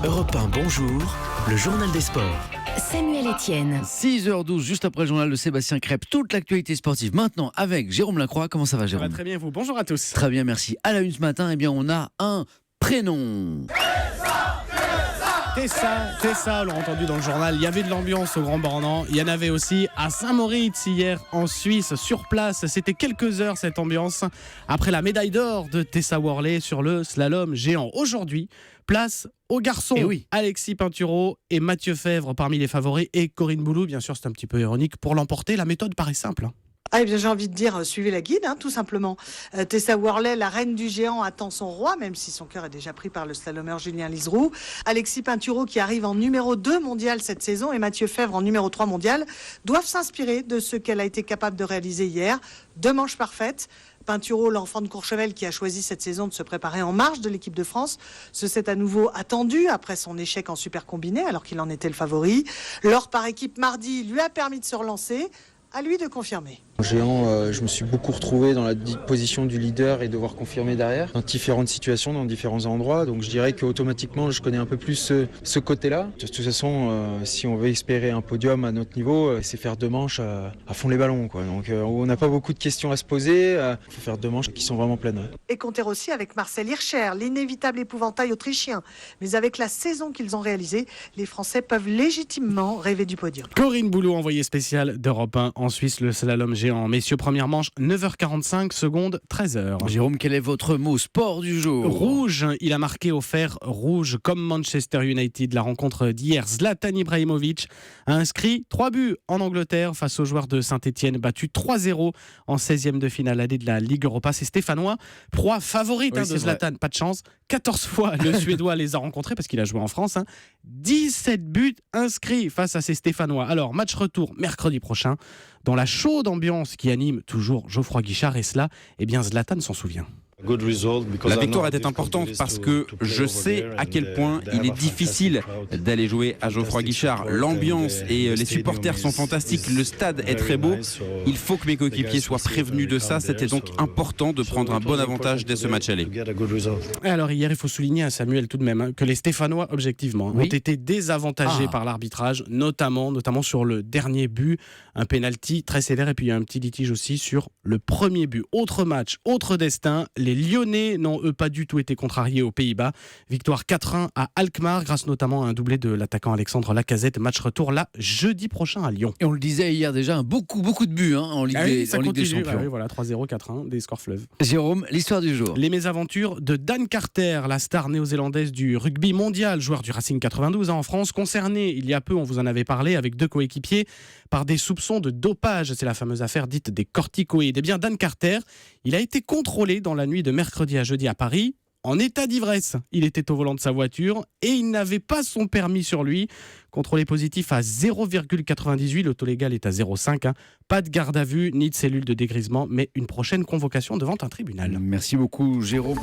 Europe 1, bonjour, le journal des sports. Samuel Etienne. 6h12, juste après le journal de Sébastien Crêpe, toute l'actualité sportive. Maintenant, avec Jérôme Lacroix. Comment ça va, Ça Jérôme? va très bien, vous. Bonjour à tous. Très bien, merci. À la une ce matin, on a un prénom. Tessa, on l'a entendu dans le journal. Il y avait de l'ambiance au Grand Bornand. Il y en avait aussi à Saint-Moritz hier en Suisse, sur place. C'était quelques heures cette ambiance. Après la médaille d'or de Tessa Worley sur le slalom géant. Aujourd'hui, place aux garçons. Eh oui. Alexis Pinturo et Mathieu Fèvre parmi les favoris. Et Corinne Boulou, bien sûr, c'est un petit peu ironique. Pour l'emporter, la méthode paraît simple. Ah, eh bien, j'ai envie de dire, suivez la guide, tout simplement. Tessa Worley, la reine du géant, attend son roi, même si son cœur est déjà pris par le slalomeur Julien Liseroux. Alexis Pinturo, qui arrive en numéro 2 mondial cette saison, et Mathieu Fèvre en numéro 3 mondial, doivent s'inspirer de ce qu'elle a été capable de réaliser hier. 2 manches parfaites. Pinturo, l'enfant de Courchevel, qui a choisi cette saison de se préparer en marge de l'équipe de France, se s'est à nouveau attendu après son échec en super combiné, alors qu'il en était le favori. L'or par équipe mardi lui a permis de se relancer. À lui de confirmer. En géant, je me suis beaucoup retrouvé dans la position du leader et devoir confirmer derrière, dans différentes situations, dans différents endroits. Donc je dirais qu'automatiquement, je connais un peu plus ce côté-là. De toute façon, si on veut espérer un podium à notre niveau, c'est faire 2 manches à fond les ballons, quoi. Donc on n'a pas beaucoup de questions à se poser. Il faut faire 2 manches qui sont vraiment pleines. Ouais. Et compter aussi avec Marcel Hirscher, l'inévitable épouvantail autrichien. Mais avec la saison qu'ils ont réalisée, les Français peuvent légitimement rêver du podium. Corinne Boulou, envoyée spéciale d'Europe 1 en Suisse, le slalom géant. Messieurs, première manche, 9h45, seconde, 13h. Jérôme, quel est votre mot sport du jour? Rouge, il a marqué au fer rouge comme Manchester United. La rencontre d'hier, Zlatan Ibrahimovic a inscrit 3 buts en Angleterre face aux joueurs de Saint-Etienne, battu 3-0 en 16e de finale allée de la Ligue Europa. C'est Stéphanois, proie favorite de Zlatan, pas de chance. 14 fois le Suédois les a rencontrés parce qu'il a joué en France. 17 buts inscrits face à ces Stéphanois. Alors, match retour mercredi prochain dans la chaude ambiance qui anime toujours Geoffroy Guichard, et cela, Zlatan s'en souvient. La victoire était importante parce que je sais à quel point il est difficile d'aller jouer à Geoffroy Guichard. L'ambiance et les supporters sont fantastiques, le stade est très beau. Il faut que mes coéquipiers soient prévenus de ça. C'était donc important de prendre un bon avantage dès ce match aller. Alors hier, il faut souligner à Samuel tout de même que les Stéphanois, objectivement, ont été désavantagés par l'arbitrage, notamment sur le dernier but, un penalty très sévère, et puis il y a un petit litige aussi sur le premier but. Autre match, autre destin. Les Lyonnais n'ont eux pas du tout été contrariés aux Pays-Bas. Victoire 4-1 à Alkmaar, grâce notamment à un doublé de l'attaquant Alexandre Lacazette. Match retour là, jeudi prochain à Lyon. Et on le disait hier déjà, beaucoup de buts en Ligue, des Champions. Voilà, 3-0, 4-1, des scores fleuves. Jérôme, l'histoire du jour. Les mésaventures de Dan Carter, la star néo-zélandaise du rugby mondial, joueur du Racing 92 en France, concerné il y a peu, on vous en avait parlé, avec 2 coéquipiers, par des soupçons de dopage. C'est la fameuse affaire dite des corticoïdes. Eh bien, Dan Carter, il a été contrôlé dans la nuit de mercredi à jeudi à Paris, en état d'ivresse. Il était au volant de sa voiture et il n'avait pas son permis sur lui. Contrôlé positif à 0,98, le taux légal est à 0,5. Pas de garde à vue ni de cellule de dégrisement, mais une prochaine convocation devant un tribunal. Merci beaucoup, Jérôme.